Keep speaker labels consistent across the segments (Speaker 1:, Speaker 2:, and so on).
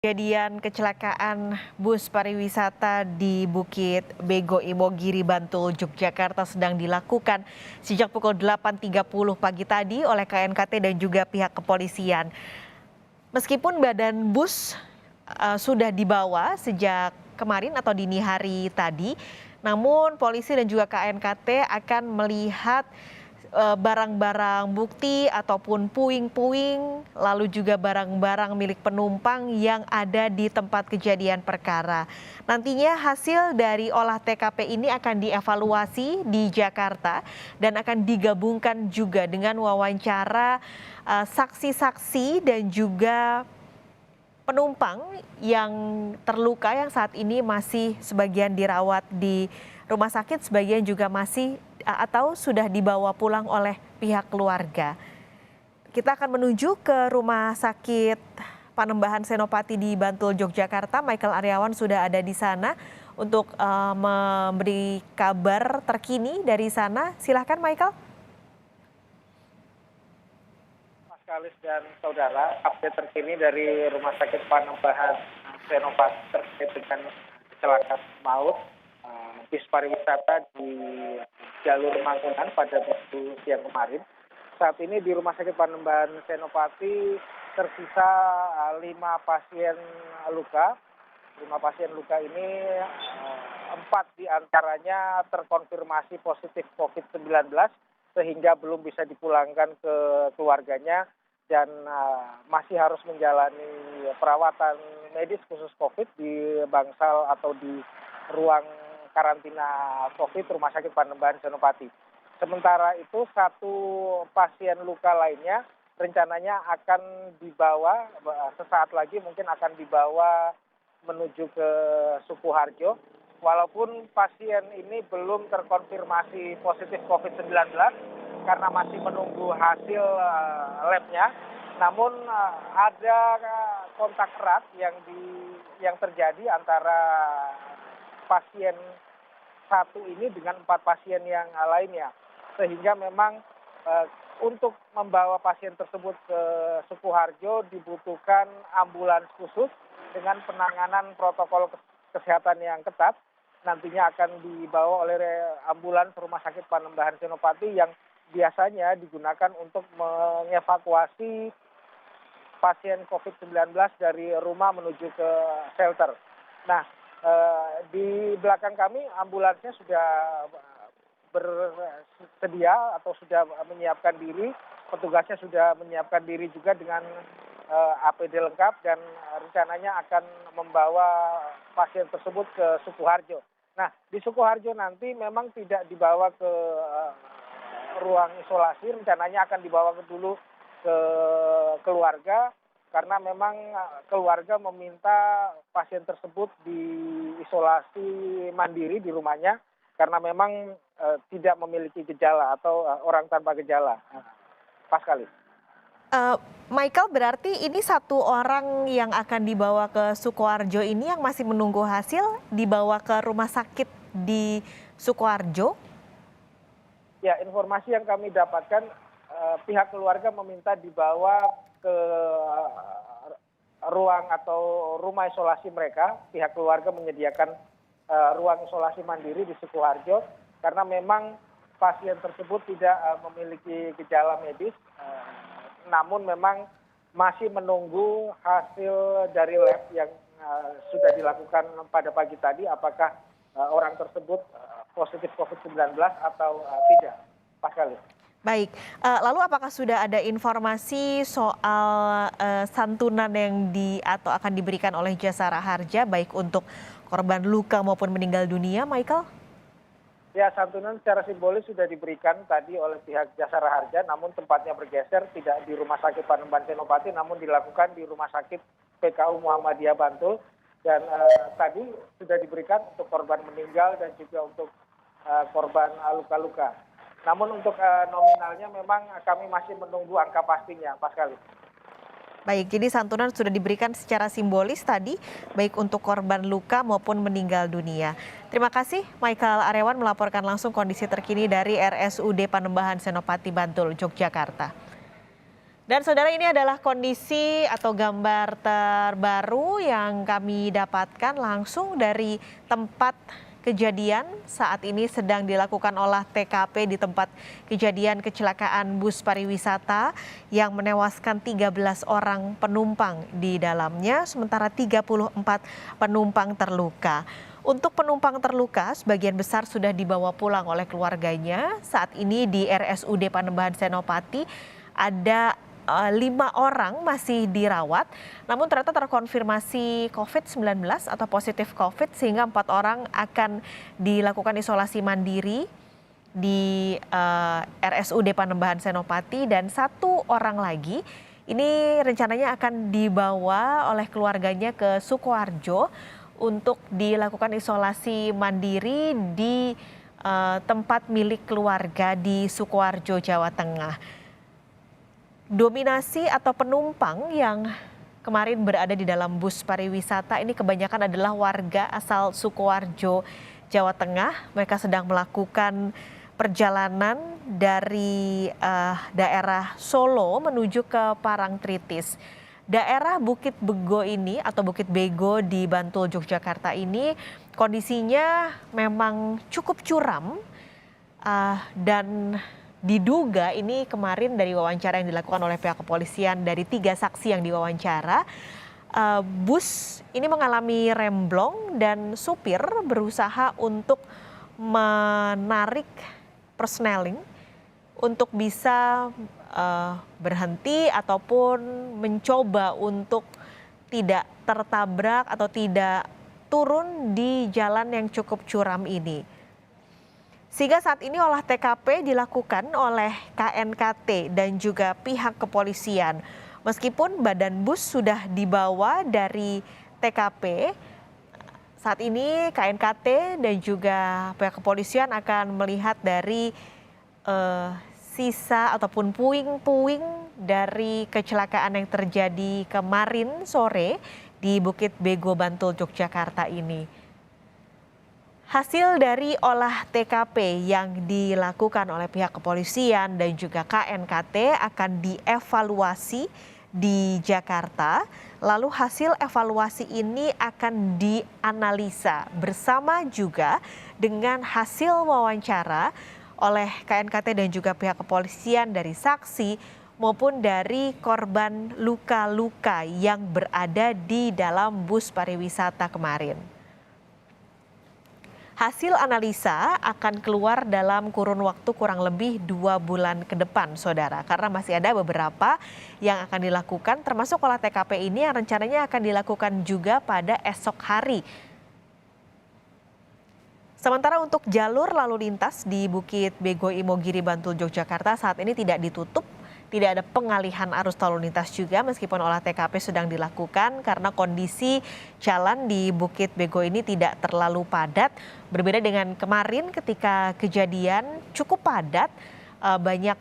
Speaker 1: Kejadian kecelakaan bus pariwisata di Bukit Bego Imogiri, Bantul, Yogyakarta sedang dilakukan sejak pukul 8.30 pagi tadi oleh KNKT dan juga pihak kepolisian. Meskipun badan bus sudah dibawa sejak kemarin atau dini hari tadi, namun polisi dan juga KNKT akan melihat barang-barang bukti ataupun puing-puing, lalu juga barang-barang milik penumpang yang ada di tempat kejadian perkara. Nantinya hasil dari olah TKP ini akan dievaluasi di Jakarta dan akan digabungkan juga dengan wawancara saksi-saksi dan juga penumpang yang terluka yang saat ini masih sebagian dirawat di rumah sakit, sebagian juga masih atau sudah dibawa pulang oleh pihak keluarga. Kita akan menuju ke Rumah Sakit Panembahan Senopati di Bantul, Yogyakarta. Michael Aryawan sudah ada di sana untuk memberi kabar terkini dari sana. Silahkan Michael.
Speaker 2: Mas Kalis dan saudara, update terkini dari Rumah Sakit Panembahan Senopati terkait dengan kecelakaan maut bis pariwisata di jalur Mangunan pada Minggu siang kemarin. Saat ini di Rumah Sakit Panembahan Senopati tersisa 5 pasien luka. 5 pasien luka ini 4 diantaranya terkonfirmasi positif COVID-19 sehingga belum bisa dipulangkan ke keluarganya dan masih harus menjalani perawatan medis khusus COVID di bangsal atau di ruang karantina COVID Rumah Sakit Panembahan Senopati. Sementara itu 1 pasien luka lainnya rencananya akan dibawa sesaat lagi, mungkin akan dibawa menuju ke Sukoharjo. Walaupun pasien ini belum terkonfirmasi positif COVID-19 karena masih menunggu hasil labnya, namun ada kontak erat yang terjadi antara pasien 1 ini dengan 4 pasien yang lainnya, sehingga memang untuk membawa pasien tersebut ke Sukoharjo dibutuhkan ambulans khusus dengan penanganan protokol kesehatan yang ketat. Nantinya akan dibawa oleh ambulans Rumah Sakit Panembahan Senopati yang biasanya digunakan untuk mengevakuasi pasien COVID-19 dari rumah menuju ke shelter. Nah, di belakang kami ambulansnya sudah bersedia atau sudah menyiapkan diri, petugasnya sudah menyiapkan diri juga dengan APD lengkap dan rencananya akan membawa pasien tersebut ke Sukoharjo. Nah, di Sukoharjo nanti memang tidak dibawa ke ruang isolasi, rencananya akan dibawa dulu ke keluarga, karena memang keluarga meminta pasien tersebut diisolasi mandiri di rumahnya karena memang tidak memiliki gejala atau orang tanpa gejala. Pas kali.
Speaker 1: Michael, berarti ini 1 orang yang akan dibawa ke Sukoharjo ini yang masih menunggu hasil dibawa ke rumah sakit di Sukoharjo?
Speaker 2: Ya, informasi yang kami dapatkan pihak keluarga meminta dibawa ke ruang atau rumah isolasi mereka. Pihak keluarga menyediakan ruang isolasi mandiri di Sukoharjo karena memang pasien tersebut tidak memiliki gejala medis, namun memang masih menunggu hasil dari lab yang sudah dilakukan pada pagi tadi, apakah orang tersebut positif COVID-19 atau tidak. Pas kali.
Speaker 1: Baik, lalu apakah sudah ada informasi soal santunan yang atau akan diberikan oleh Jasara Harja baik untuk korban luka maupun meninggal dunia, Michael?
Speaker 2: Ya, santunan secara simbolis sudah diberikan tadi oleh pihak Jasara Harja, namun tempatnya bergeser, tidak di Rumah Sakit Panembahan Senopati, namun dilakukan di Rumah Sakit PKU Muhammadiyah Bantul. Dan tadi sudah diberikan untuk korban meninggal dan juga untuk korban luka-luka. Namun untuk nominalnya memang kami masih menunggu angka pastinya, Pas kali.
Speaker 1: Baik, jadi santunan sudah diberikan secara simbolis tadi, baik untuk korban luka maupun meninggal dunia. Terima kasih Michael Aryawan melaporkan langsung kondisi terkini dari RSUD Panembahan Senopati Bantul, Yogyakarta. Dan saudara, ini adalah kondisi atau gambar terbaru yang kami dapatkan langsung dari tempat kejadian. Saat ini sedang dilakukan olah TKP di tempat kejadian kecelakaan bus pariwisata yang menewaskan 13 orang penumpang di dalamnya, sementara 34 penumpang terluka. Untuk penumpang terluka, sebagian besar sudah dibawa pulang oleh keluarganya. Saat ini di RSUD Panembahan Senopati ada 5 orang masih dirawat, namun ternyata terkonfirmasi COVID-19 atau positif COVID, sehingga 4 orang akan dilakukan isolasi mandiri di RSUD Panembahan Senopati, dan 1 orang lagi ini rencananya akan dibawa oleh keluarganya ke Sukoharjo untuk dilakukan isolasi mandiri di tempat milik keluarga di Sukoharjo, Jawa Tengah. Dominasi atau penumpang yang kemarin berada di dalam bus pariwisata ini kebanyakan adalah warga asal Sukoharjo, Jawa Tengah. Mereka sedang melakukan perjalanan dari daerah Solo menuju ke Parangtritis. Daerah Bukit Bego ini atau Bukit Bego di Bantul, Yogyakarta ini kondisinya memang cukup curam dan diduga ini kemarin dari wawancara yang dilakukan oleh pihak kepolisian dari 3 saksi yang diwawancara, bus ini mengalami remblong dan supir berusaha untuk menarik persneling untuk bisa berhenti ataupun mencoba untuk tidak tertabrak atau tidak turun di jalan yang cukup curam ini. Sehingga saat ini olah TKP dilakukan oleh KNKT dan juga pihak kepolisian. Meskipun badan bus sudah dibawa dari TKP, saat ini KNKT dan juga pihak kepolisian akan melihat dari sisa ataupun puing-puing dari kecelakaan yang terjadi kemarin sore di Bukit Bego, Bantul, Yogyakarta ini. Hasil dari olah TKP yang dilakukan oleh pihak kepolisian dan juga KNKT akan dievaluasi di Jakarta. Lalu hasil evaluasi ini akan dianalisa bersama juga dengan hasil wawancara oleh KNKT dan juga pihak kepolisian dari saksi maupun dari korban luka-luka yang berada di dalam bus pariwisata kemarin. Hasil analisa akan keluar dalam kurun waktu kurang lebih 2 bulan ke depan, saudara. Karena masih ada beberapa yang akan dilakukan, termasuk olah TKP ini yang rencananya akan dilakukan juga pada esok hari. Sementara untuk jalur lalu lintas di Bukit Bego Imogiri, Bantul, Yogyakarta saat ini tidak ditutup. Tidak ada pengalihan arus lalu lintas juga meskipun olah TKP sedang dilakukan karena kondisi jalan di Bukit Bego ini tidak terlalu padat. Berbeda dengan kemarin ketika kejadian cukup padat, banyak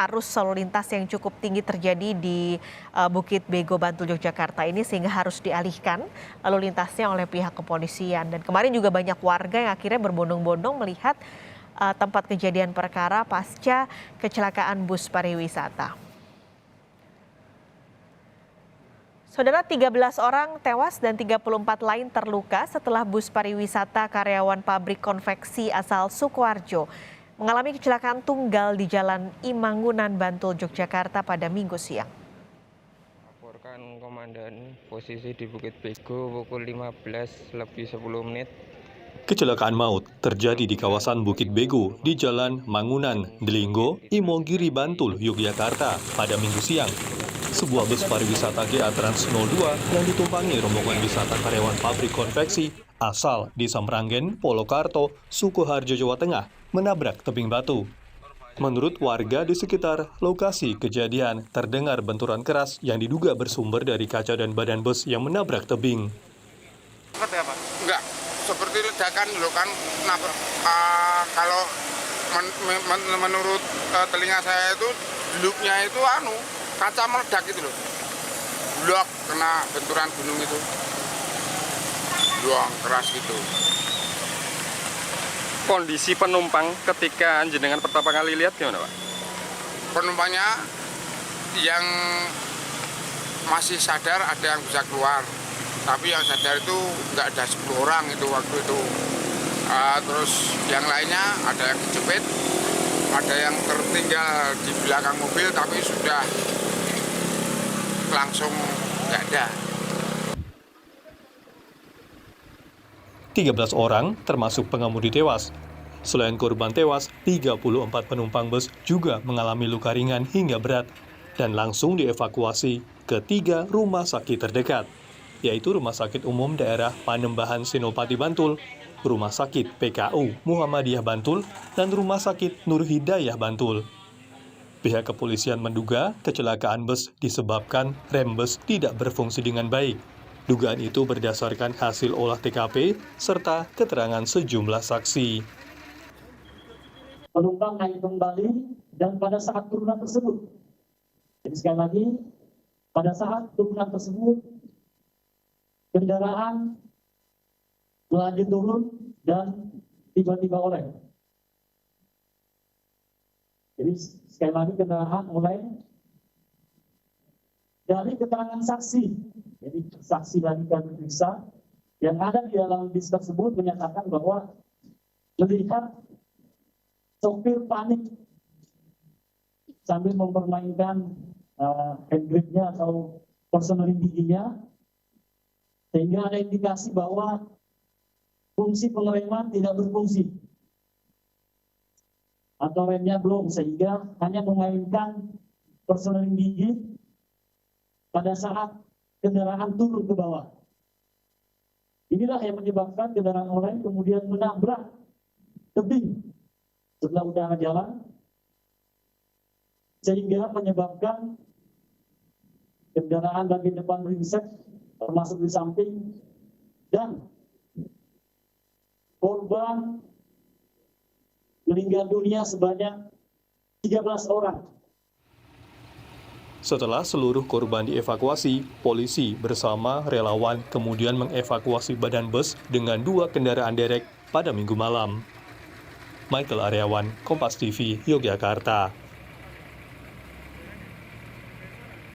Speaker 1: arus lalu lintas yang cukup tinggi terjadi di Bukit Bego, Bantul, Yogyakarta ini sehingga harus dialihkan lalu lintasnya oleh pihak kepolisian. Dan kemarin juga banyak warga yang akhirnya berbondong-bondong melihat tempat kejadian perkara pasca kecelakaan bus pariwisata. Saudara, 13 orang tewas dan 34 lain terluka setelah bus pariwisata karyawan pabrik konveksi asal Sukoharjo mengalami kecelakaan tunggal di Jalan Imangunan, Bantul, Yogyakarta pada Minggu siang.
Speaker 3: Laporkan komandan posisi di Bukit Bego pukul 15 lebih 10 menit.
Speaker 4: Kecelakaan maut terjadi di kawasan Bukit Bego di Jalan Mangunan, Delinggo, Imogiri, Bantul, Yogyakarta pada Minggu siang. Sebuah bus pariwisata GA Trans 02 yang ditumpangi rombongan wisata karyawan pabrik konveksi asal Desa Meranggen, Polokarto, Sukoharjo, Jawa Tengah menabrak tebing batu. Menurut warga di sekitar lokasi kejadian, terdengar benturan keras yang diduga bersumber dari kaca dan badan bus yang menabrak tebing.
Speaker 5: Seperti apa? Enggak, seperti ledakan loh kan. Kalau menurut telinga saya itu duduknya itu kaca meledak gitu loh. Blok kena benturan gunung itu. Doang keras gitu.
Speaker 3: Kondisi penumpang ketika jenengan pertama kali lihat gimana, Pak?
Speaker 5: Penumpangnya yang masih sadar ada yang bisa keluar, tapi yang sadar itu nggak ada 10 orang itu waktu itu. Terus yang lainnya ada yang kejepit, ada yang tertinggal di belakang mobil tapi sudah langsung nggak ada.
Speaker 4: 13 orang termasuk pengemudi tewas. Selain korban tewas, 34 penumpang bus juga mengalami luka ringan hingga berat dan langsung dievakuasi ke 3 rumah sakit terdekat, yaitu Rumah Sakit Umum Daerah Panembahan Senopati Bantul, Rumah Sakit PKU Muhammadiyah Bantul, dan Rumah Sakit Nur Hidayah Bantul. Pihak kepolisian menduga kecelakaan bus disebabkan rem bus tidak berfungsi dengan baik. Dugaan itu berdasarkan hasil olah TKP serta keterangan sejumlah saksi.
Speaker 6: Penumpang naik kembali dan pada saat turunan tersebut, jadi sekali lagi, pada saat turunan tersebut, kendaraan melaju turun dan tiba-tiba oleng. Jadi sekali lagi kendaraan oleng. Dari keterangan saksi, jadi saksi lagi kami periksa, yang ada di dalam bis tersebut menyatakan bahwa melihat sopir panik sambil mempermainkan hand grip-nya atau personeling giginya, sehingga ada indikasi bahwa fungsi pengereman tidak berfungsi atau remnya belum, sehingga hanya memainkan personeling gigi pada saat kendaraan turun ke bawah. Inilah yang menyebabkan kendaraan oleng kemudian menabrak tebing setelah utara jalan, sehingga menyebabkan kendaraan bagian depan ringsek termasuk di samping, dan korban meninggal dunia sebanyak 13 orang.
Speaker 4: Setelah seluruh korban dievakuasi, polisi bersama relawan kemudian mengevakuasi badan bus dengan 2 kendaraan derek pada Minggu malam. Michael Aryawan, Kompas TV, Yogyakarta.